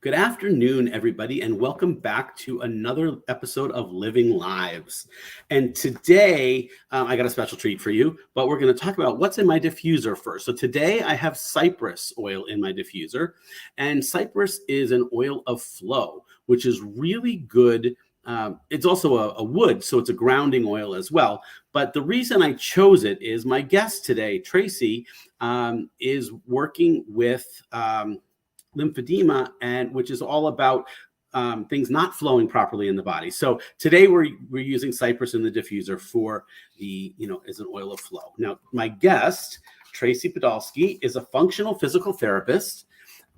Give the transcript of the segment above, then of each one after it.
Good afternoon, everybody, and welcome back to another episode of Living Lives. And today, I got a special treat for you, but we're going to talk about what's in my diffuser first. So today, I have cypress oil in my diffuser, and cypress is an oil of flow, which is really good. It's also a wood, so it's a grounding oil as well. But the reason I chose it is my guest today, Tracey, is working with lymphedema, and which is all about things not flowing properly in the body. So today we're using cypress in the diffuser for as an oil of flow. Now, my guest, Tracey Podolsky, is a functional physical therapist,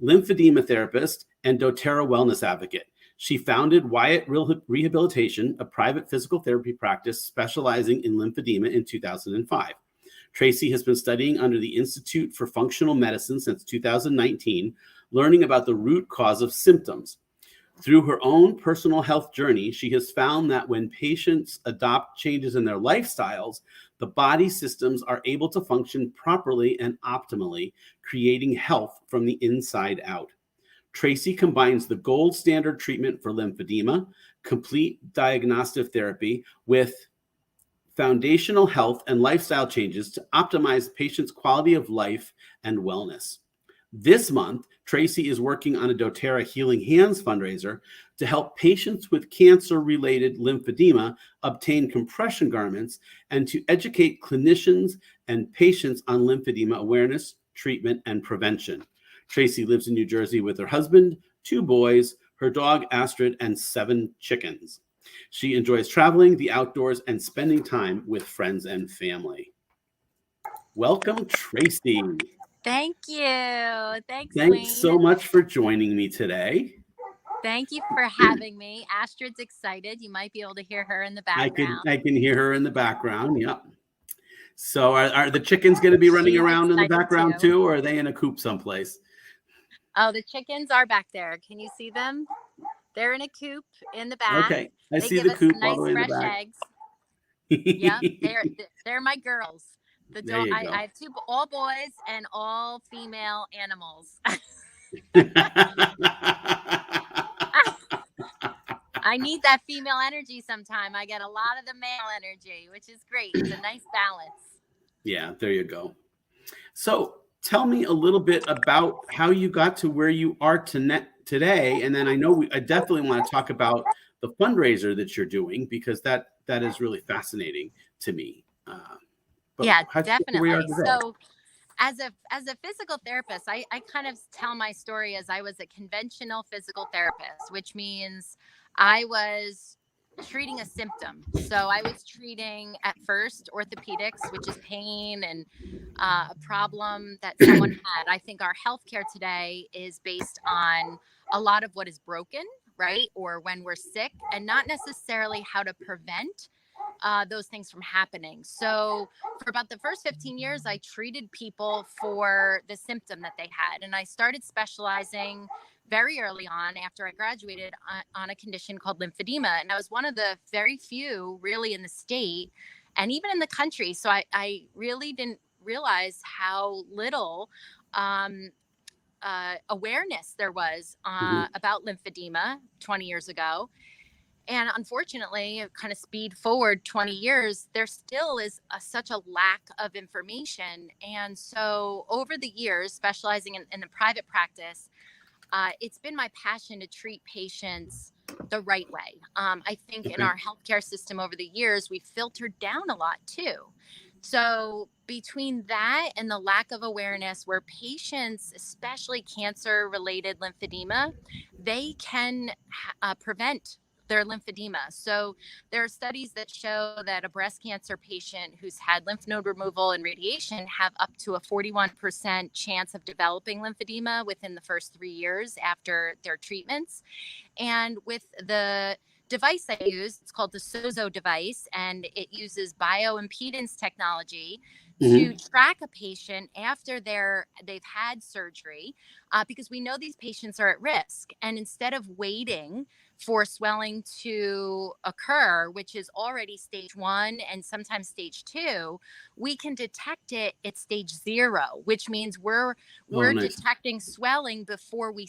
lymphedema therapist, and doTERRA wellness advocate. She founded Wyatt Rehabilitation, a private physical therapy practice specializing in lymphedema, in 2005. Tracey has been studying under the Institute for Functional Medicine since 2019, learning about the root cause of symptoms. Through her own personal health journey, she has found that when patients adopt changes in their lifestyles, the body systems are able to function properly and optimally, creating health from the inside out. Tracey combines the gold standard treatment for lymphedema, complete diagnostic therapy, with foundational health and lifestyle changes to optimize patients' quality of life and wellness. This month, Tracey is working on a doTERRA Healing Hands fundraiser to help patients with cancer-related lymphedema obtain compression garments and to educate clinicians and patients on lymphedema awareness, treatment, and prevention. Tracey lives in New Jersey with her husband, 2 boys, her dog Astrid, and 7 chickens. She enjoys traveling, the outdoors, and spending time with friends and family. Welcome, Tracey. Thank you. Thanks, Thanks Wayne. so much for joining me today. Thank you for having me. Astrid's excited. You might be able to hear her in the background. I can hear her in the background. Yep. So are the chickens going to be running around in the background too, or are they in a coop someplace? Oh, the chickens are back there. Can you see them? They're in a coop in the back. Okay, I they see give the us coop nice all the way in the fresh back. Eggs. Yep, they're my girls. The There you go. I have 2 all boys and all female animals. I need that female energy sometime. I get a lot of the male energy, which is great. It's a nice balance. Yeah, there you go. So tell me a little bit about how you got to where you are today. And then I definitely want to talk about the fundraiser that you're doing, because that is really fascinating to me. Yeah, definitely. So as a physical therapist, I kind of tell my story as I was a conventional physical therapist, which means I was treating a symptom. So I was treating at first orthopedics, which is pain and a problem that someone had. I think our healthcare today is based on a lot of what is broken, right? Or when we're sick, and not necessarily how to prevent those things from happening. So for about the first 15 years, I treated people for the symptom that they had. And I started specializing very early on after I graduated on a condition called lymphedema. And I was one of the very few really in the state and even in the country. So I really didn't realize how little awareness there was about lymphedema 20 years ago. And unfortunately, kind of speed forward 20 years, there still is such a lack of information. And so over the years, specializing in the private practice, it's been my passion to treat patients the right way. I think in our healthcare system over the years, we've filtered down a lot too. So between that and the lack of awareness, where patients, especially cancer-related lymphedema, they can prevent their lymphedema. So there are studies that show that a breast cancer patient who's had lymph node removal and radiation have up to a 41% chance of developing lymphedema within the first 3 years after their treatments. And with the device I use, it's called the SOZO device, and it uses bioimpedance technology to track a patient after they've had surgery, because we know these patients are at risk. And instead of waiting for swelling to occur, which is already stage 1 and sometimes stage 2, we can detect it at stage 0, which means we're detecting swelling before we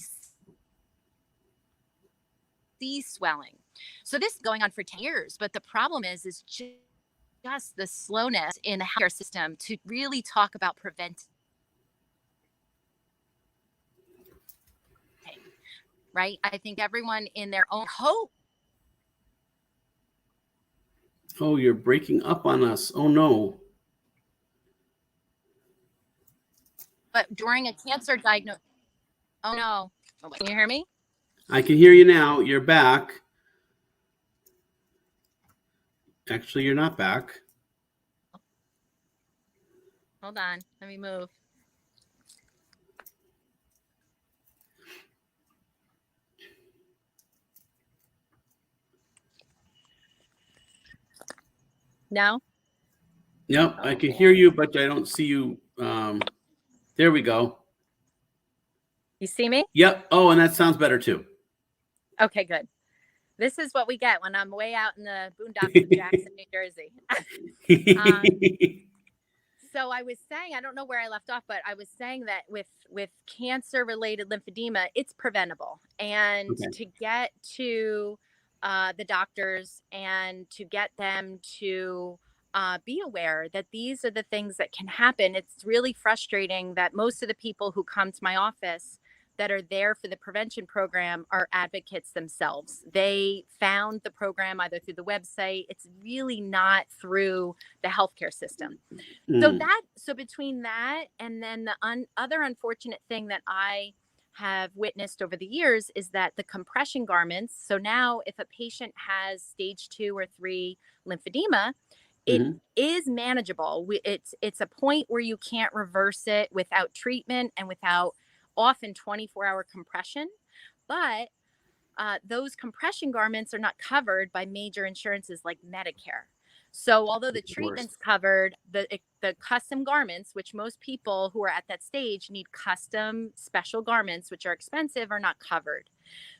see swelling. So this is going on for 10 years, but the problem is just the slowness in the healthcare system to really talk about preventing, right? I think everyone in their own hope. Oh, you're breaking up on us. Oh, no. But during a cancer diagnosis, oh no, can you hear me? I can hear you now. You're back. Actually, you're not back. Hold on, let me move. No? Yep, I can hear you, but I don't see you. There we go. You see me? Yep. Oh, and that sounds better too. Okay, good. This is what we get when I'm way out in the boondocks of Jackson, New Jersey. So I was saying, I don't know where I left off, but I was saying that with cancer-related lymphedema, it's preventable. And Okay. to get to the doctors and to get them to be aware that these are the things that can happen, it's really frustrating that most of the people who come to my office that are there for the prevention program are advocates themselves. They found the program either through the website. It's really not through the healthcare system. So between that and then the other unfortunate thing that I have witnessed over the years is that the compression garments. So now if a patient has stage 2 or 3 lymphedema, it is manageable. It's a point where you can't reverse it without treatment and without often 24-hour compression. But those compression garments are not covered by major insurances like Medicare. So although the treatment's covered, the custom garments, which most people who are at that stage need custom special garments, which are expensive, are not covered.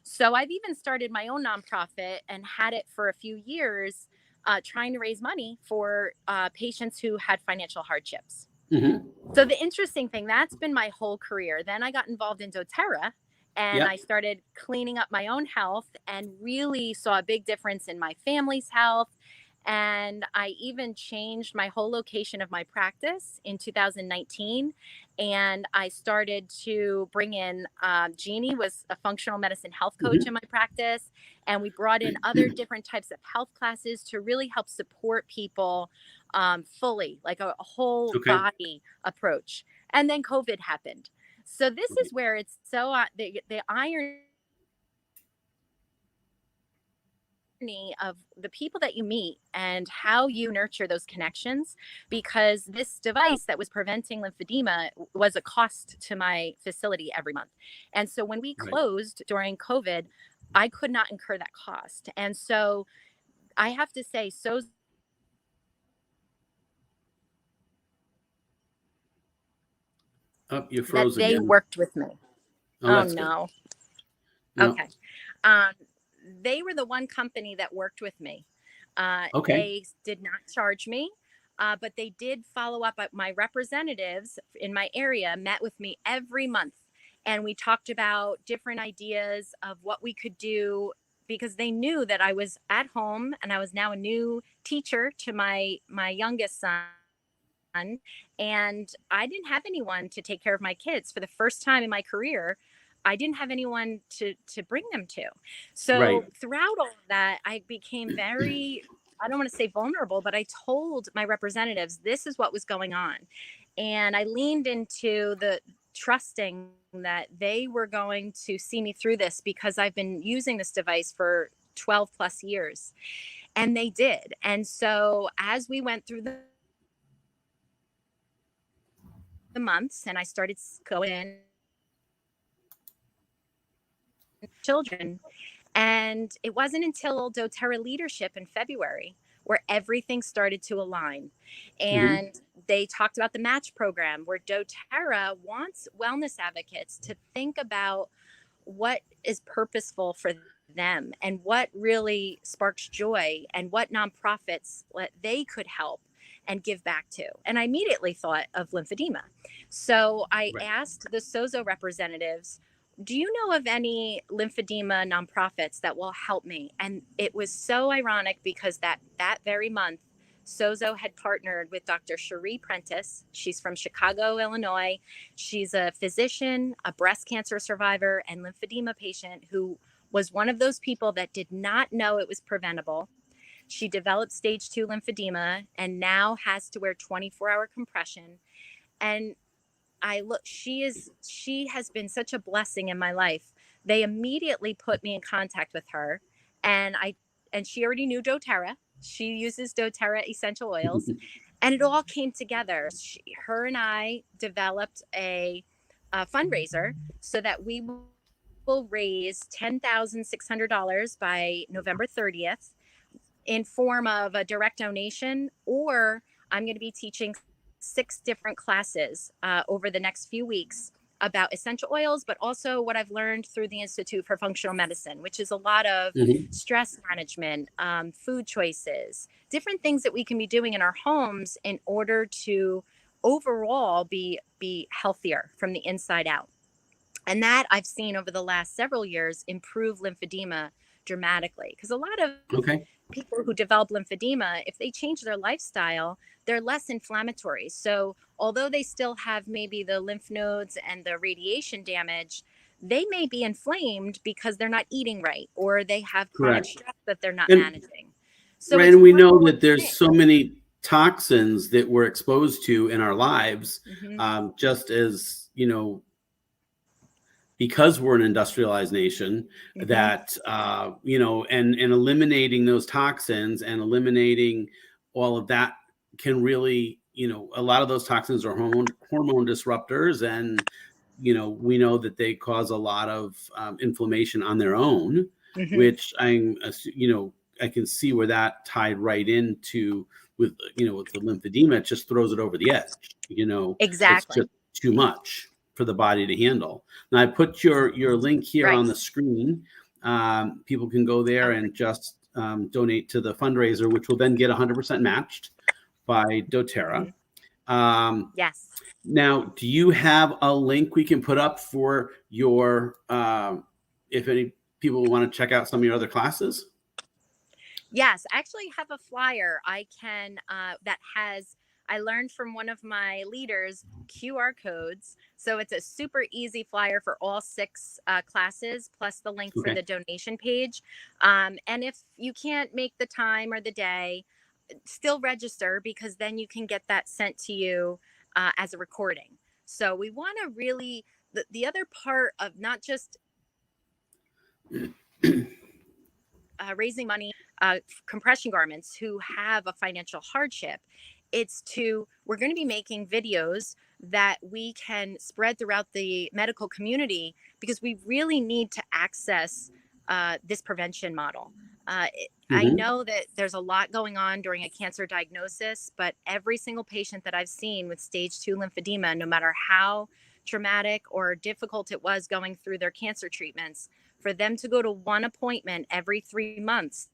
So I've even started my own nonprofit and had it for a few years, trying to raise money for patients who had financial hardships. So the interesting thing, that's been my whole career. Then I got involved in doTERRA, and I started cleaning up my own health and really saw a big difference in my family's health. And I even changed my whole location of my practice in 2019. And I started to bring in, Jeannie was a functional medicine health coach in my practice. And we brought in other different types of health classes to really help support people fully, like a whole body approach. And then COVID happened. So this is where it's so the irony of the people that you meet and how you nurture those connections, because this device that was preventing lymphedema was a cost to my facility every month. And so when we closed during COVID, I could not incur that cost. And so I have to say, so you froze that they again. worked with me. Oh no. No. Okay. They were the one company that worked with me. They did not charge me, but they did follow up. My representatives in my area met with me every month, and we talked about different ideas of what we could do, because they knew that I was at home and I was now a new teacher to my youngest son. And I didn't have anyone to take care of my kids for the first time in my career. I didn't have anyone to bring them to. So throughout all of that, I became very, I don't want to say vulnerable, but I told my representatives, this is what was going on. And I leaned into the trusting that they were going to see me through this, because I've been using this device for 12 plus years. And they did. And so as we went through the months and I started going in children, and it wasn't until doTERRA leadership in February where everything started to align. And they talked about the match program, where doTERRA wants wellness advocates to think about what is purposeful for them and what really sparks joy and what nonprofits they could help and give back to. And I immediately thought of lymphedema. So I asked the SOZO representatives, do you know of any lymphedema nonprofits that will help me? And it was so ironic because that very month, Sozo had partnered with Dr. Cherie Prentice. She's from Chicago, Illinois. She's a physician, a breast cancer survivor, and lymphedema patient who was one of those people that did not know it was preventable. She developed stage 2 lymphedema and now has to wear 24-hour compression. And she has been such a blessing in my life. They immediately put me in contact with her, and she already knew doTERRA. She uses doTERRA essential oils, and it all came together. Her and I developed a fundraiser so that we will raise $10,600 by November 30th in form of a direct donation, or I'm going to be teaching 6 different classes over the next few weeks about essential oils, but also what I've learned through the Institute for Functional Medicine, which is a lot of stress management, food choices, different things that we can be doing in our homes in order to overall be healthier from the inside out. And that I've seen over the last several years improve lymphedema dramatically, because a lot of people who develop lymphedema, if they change their lifestyle, they're less inflammatory. So although they still have maybe the lymph nodes and the radiation damage, they may be inflamed because they're not eating right, or they have chronic stress that they're not managing. So and we know that there's so many toxins that we're exposed to in our lives, just as, you know, because we're an industrialized nation, that, you know, and eliminating those toxins and eliminating all of that can really, you know, a lot of those toxins are hormone disruptors. And, you know, we know that they cause a lot of inflammation on their own, which you know, I can see where that tied right into with, you know, with the lymphedema. It just throws it over the edge, you know. Exactly. It's just too much for the body to handle. Now I put your link here on the screen. People can go there and just donate to the fundraiser, which will then get 100% matched by doTERRA. Yes. Now, do you have a link we can put up for your, if any people want to check out some of your other classes? Yes, I actually have a flyer I can that has, I learned from one of my leaders, QR codes. So it's a super easy flyer for all 6 classes, plus the link for the donation page. And if you can't make the time or the day, still register, because then you can get that sent to you as a recording. So we want to really, the other part of not just raising money, compression garments who have a financial hardship, we're going to be making videos that we can spread throughout the medical community, because we really need to access this prevention model. I know that there's a lot going on during a cancer diagnosis, but every single patient that I've seen with stage 2 lymphedema, no matter how traumatic or difficult it was going through their cancer treatments, for them to go to one appointment every 3 months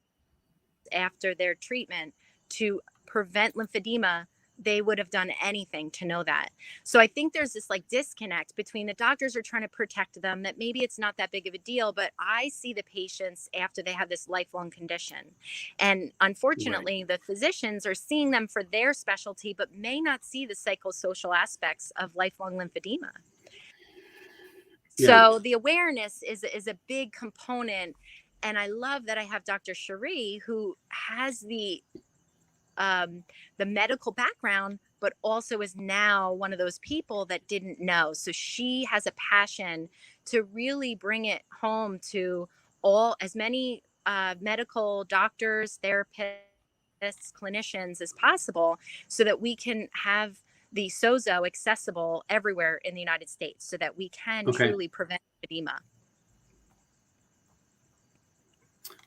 after their treatment to prevent lymphedema, they would have done anything to know that. So I think there's this like disconnect between the doctors are trying to protect them, that maybe it's not that big of a deal, but I see the patients after they have this lifelong condition. And unfortunately, the physicians are seeing them for their specialty, but may not see the psychosocial aspects of lifelong lymphedema. So the awareness is a big component. And I love that I have Dr. Cherie, who has the medical background, but also is now one of those people that didn't know. So she has a passion to really bring it home to as many medical doctors, therapists, clinicians as possible, so that we can have the SOZO accessible everywhere in the United States, so that we can truly prevent edema.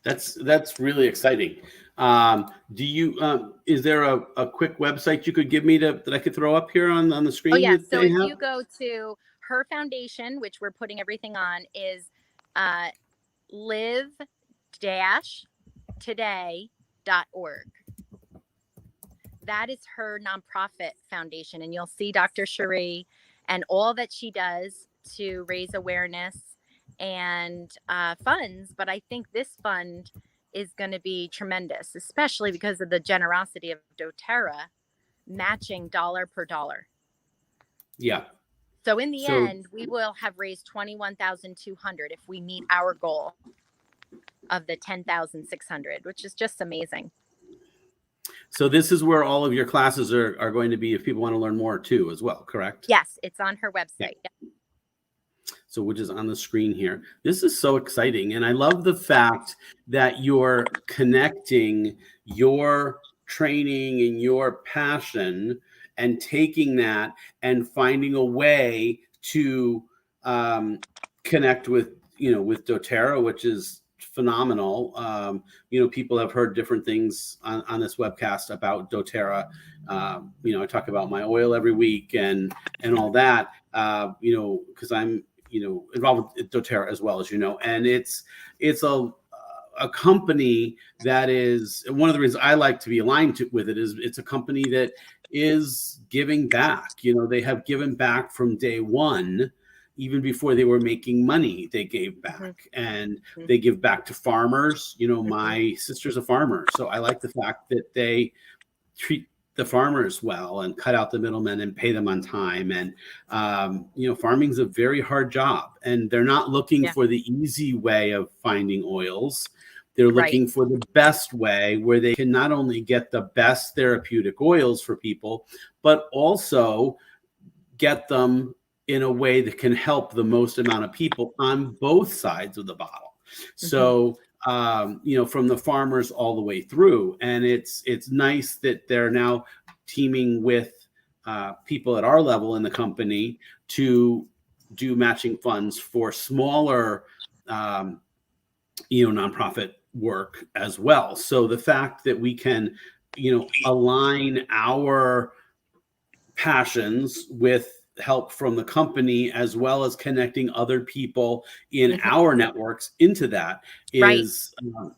That's really exciting. Do you is there a quick website you could give me that I could throw up here on the screen? Oh yeah, so if you go to her foundation, which we're putting everything on, is live-today.org. That is her nonprofit foundation, and you'll see Dr. Cherie and all that she does to raise awareness and funds, but I think this fund is going to be tremendous, especially because of the generosity of doTERRA matching dollar per dollar. Yeah. So in the So end, we will have raised 21,200 if we meet our goal of the 10,600, which is just amazing. so this is where all of your classes are going to be if people want to learn more too as well, correct? Yes, it's on her website. Yeah. So which is on the screen here. This is so exciting. And I love the fact that you're connecting your training and your passion and taking that and finding a way to connect with, with doTERRA, which is phenomenal. People have heard different things on this webcast about doTERRA. I talk about my oil every week and all that, because I'm, involved with doTERRA as well, as you know, and it's a company that is one of the reasons I like to be aligned with it is it's a company that is giving back. They have given back from day one. Even before they were making money, they gave back, and they give back to farmers. My sister's a farmer, so I like the fact that they treat the farmers well and cut out the middlemen and pay them on time. And farming's a very hard job, and they're not looking for the easy way of finding oils. They're looking for the best way where they can not only get the best therapeutic oils for people, but also get them in a way that can help the most amount of people on both sides of the bottle. So from the farmers all the way through. And it's nice that they're now teaming with people at our level in the company to do matching funds for smaller, nonprofit work as well. So the fact that we can, align our passions with help from the company, as well as connecting other people in our networks into that is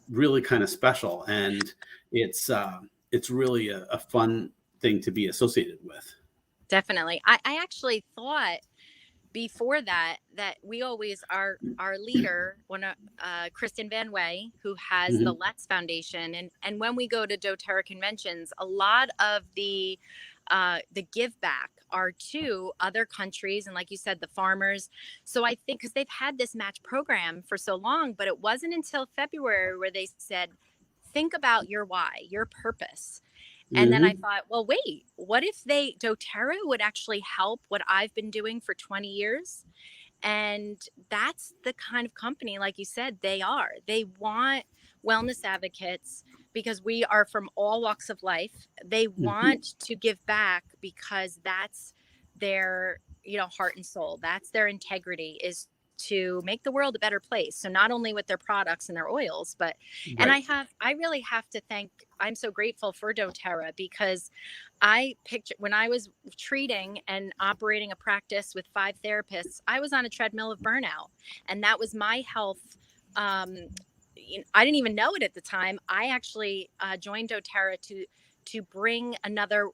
really kind of special. And it's really a fun thing to be associated with. Definitely. I actually thought before that we always our leader, Kristen Van Way, who has the Leiss Foundation, and when we go to doTERRA conventions, a lot of the give back are to other countries, and like you said, the farmers. So I think because they've had this match program for so long, but it wasn't until February where they said, think about your why, your purpose. And then I thought, well, wait, what if doTERRA would actually help what I've been doing for 20 years? And that's the kind of company, like you said, they are. They want wellness advocates because we are from all walks of life. They want to give back because that's their, heart and soul. That's their integrity, is to make the world a better place. So not only with their products and their oils, but, and I really have to thank, I'm so grateful for doTERRA because when I was treating and operating a practice with 5 therapists, I was on a treadmill of burnout, and that was my health. I didn't even know it at the time. I actually joined doTERRA to bring another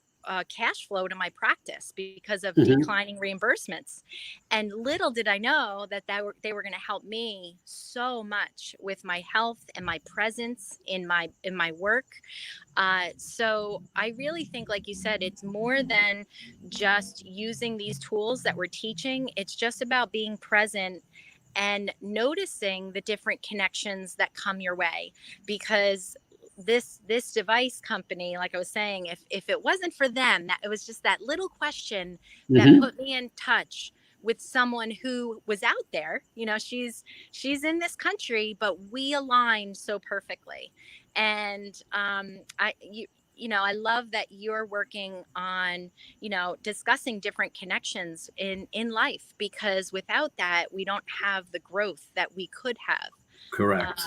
cash flow to my practice because of declining reimbursements. And little did I know that they were going to help me so much with my health and my presence in my work. So I really think, like you said, it's more than just using these tools that we're teaching. It's just about being present and noticing the different connections that come your way, because this device company, like I was saying, if it wasn't for them, that it was just that little question that put me in touch with someone who was out there. She's in this country, but we aligned so perfectly. And I love that you're working on, discussing different connections in life, because without that, we don't have the growth that we could have. Correct.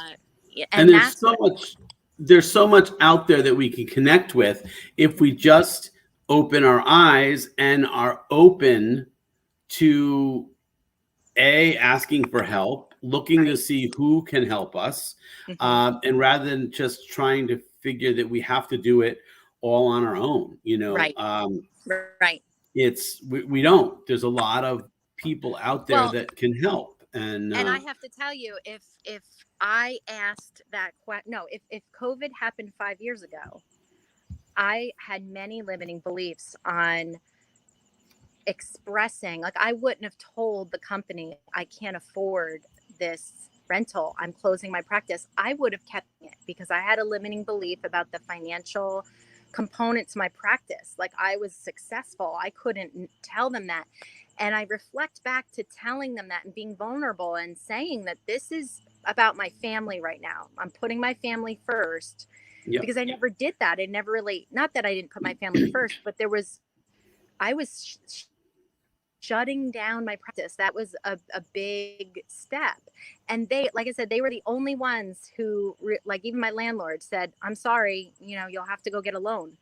And there's so much out there that we can connect with if we just open our eyes and are open to asking for help, looking to see who can help us, and rather than just trying to figure that we have to do it all on our own, we don't. There's a lot of people out there that can help. And I have to tell you, if I asked that question, no, if COVID happened 5 years ago, I had many limiting beliefs on expressing, like, I wouldn't have told the company I can't afford this rental, I'm closing my practice. I would have kept it because I had a limiting belief about the financial component to my practice. Like, I was successful, I couldn't tell them that. And I reflect back to telling them that and being vulnerable and saying that this is about my family right now. I'm putting my family first, yep. because I never did that. I never really, not that I didn't put my family first, but I was shutting down my practice. That was a big step. And they, like I said, they were the only ones who, like, even my landlord said, I'm sorry, you'll have to go get a loan.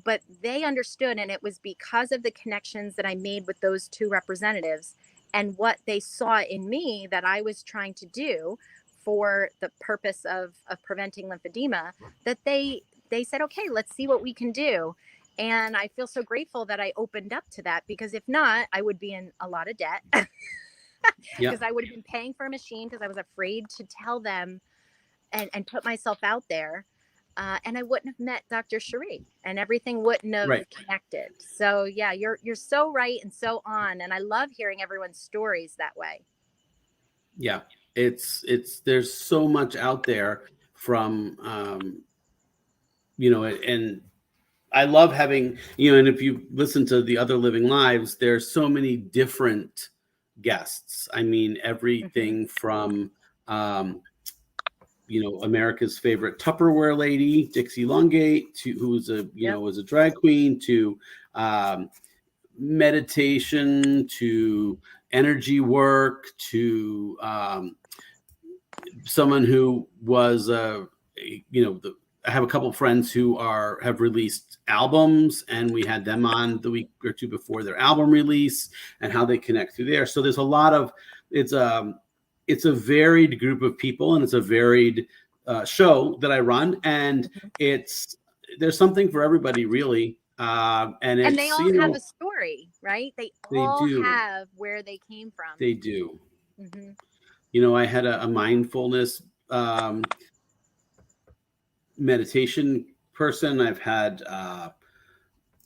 But they understood. And it was because of the connections that I made with those two representatives and what they saw in me that I was trying to do for the purpose of preventing lymphedema, that they said, okay, let's see what we can do. And I feel so grateful that I opened up to that, because if not, I would be in a lot of debt because I would have been paying for a machine because I was afraid to tell them and put myself out there. And I wouldn't have met Dr. Cherie, and everything wouldn't have connected. So yeah, you're so right and so on. And I love hearing everyone's stories that way. Yeah, it's there's so much out there from, and I love having, and if you listen to the other Living Lives, there's so many different guests. I mean, everything from, America's favorite Tupperware lady, Dixie Longate, who's was a drag queen, to meditation, to energy work, to someone who was, I have a couple of friends who have released albums, and we had them on the week or two before their album release, and how they connect through there. So there's a lot of, it's a varied group of people, and it's a varied show that I run, and there's something for everybody, really. And they all have a story, right? They all have where they came from. They do. I had a mindfulness meditation person. I've had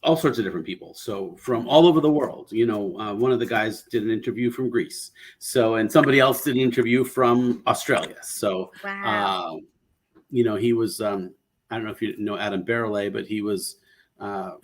all sorts of different people. So from all over the world, one of the guys did an interview from Greece. So, and somebody else did an interview from Australia. So, wow. He was, I don't know if you know Adam Barrelay, but he's a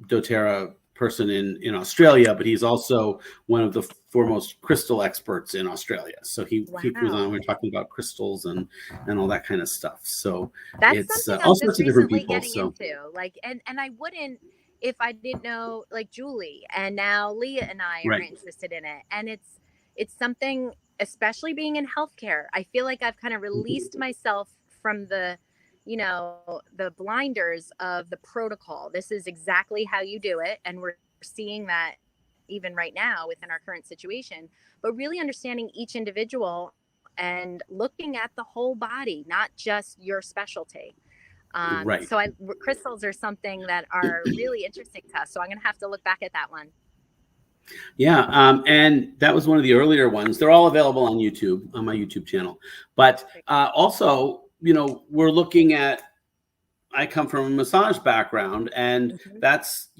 doTERRA person in Australia, but he's also one of the foremost crystal experts in Australia. So he was on, we were talking about crystals and all that kind of stuff. So that's it's something all I'm sorts just of different recently people. Getting into, like, and I wouldn't, if I didn't know, like, Julie, and now Leah and I are interested in it. And it's something, especially being in healthcare, I feel like I've kind of released myself from the blinders of the protocol. This is exactly how you do it. And we're seeing that even right now within our current situation, but really understanding each individual and looking at the whole body, not just your specialty. So crystals are something that are really interesting to us. So I'm going to have to look back at that one. Yeah. And that was one of the earlier ones. They're all available on YouTube, on my YouTube channel. But also, we're looking at, I come from a massage background, and that's,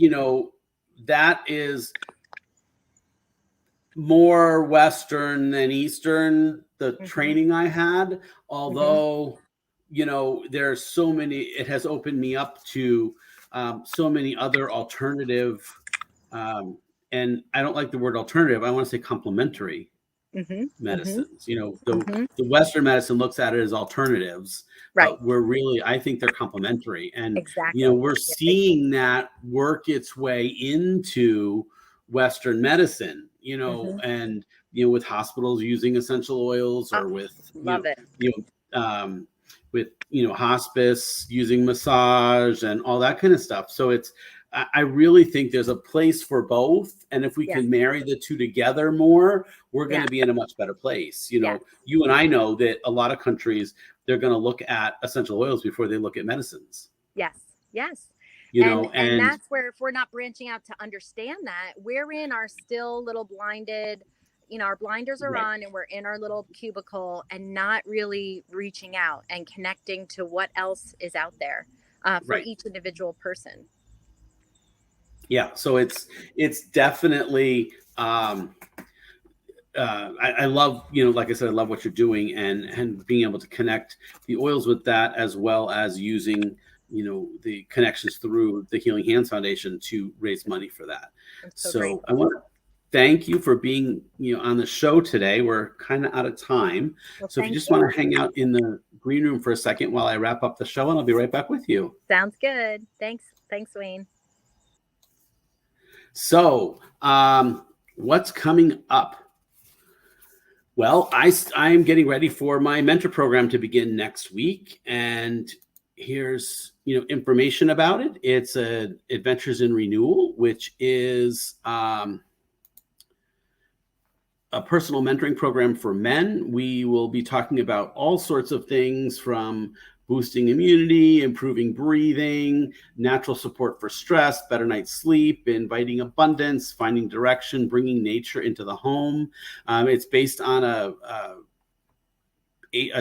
that is more Western than Eastern, the training I had, although, there's so many, it has opened me up to so many other alternative, and I don't like the word alternative, I want to say complementary medicines. The Western medicine looks at it as alternatives, but I think they're complementary. And, we're seeing that work its way into Western medicine, and, with hospitals using essential oils, or with, hospice using massage and all that kind of stuff. So I really think there's a place for both. And if we can marry the two together more, we're going to be in a much better place. You and I know that a lot of countries, they're going to look at essential oils before they look at medicines. Yes. And that's where, if we're not branching out to understand that, we're in our still little blinded, our blinders are on and we're in our little cubicle and not really reaching out and connecting to what else is out there for each individual person. Yeah. So it's definitely, I love, like I said, I love what you're doing and being able to connect the oils with that, as well as using, the connections through the Healing Hands Foundation to raise money for that. So I want to thank you for being, on the show today. We're kind of out of time. So if you just want to hang out in the green room for a second while I wrap up the show, and I'll be right back with you. Sounds good. Thanks, Wayne. So what's coming up? Well, I'm getting ready for my mentor program to begin next week, and here's information about it. It's Adventures in Renewal, which is a personal mentoring program for men. We will be talking about all sorts of things, from boosting immunity, improving breathing, natural support for stress, better night's sleep, inviting abundance, finding direction, bringing nature into the home. It's based on a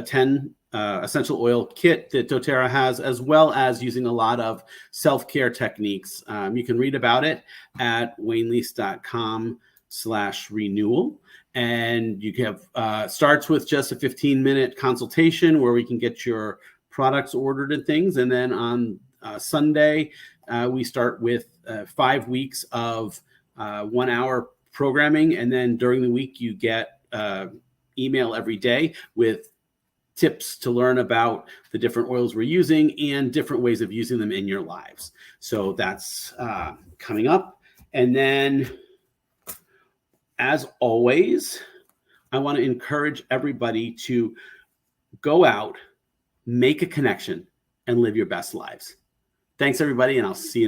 10 essential oil kit that doTERRA has, as well as using a lot of self-care techniques. You can read about it at wayneleiss.com/renewal. And you have starts with just a 15-minute consultation where we can get your products ordered and things. And then on Sunday, we start with 5 weeks of 1 hour programming. And then during the week, you get email every day with tips to learn about the different oils we're using and different ways of using them in your lives. So that's coming up. And then, as always, I want to encourage everybody to go out, make a connection, and live your best lives. Thanks, everybody, and I'll see you next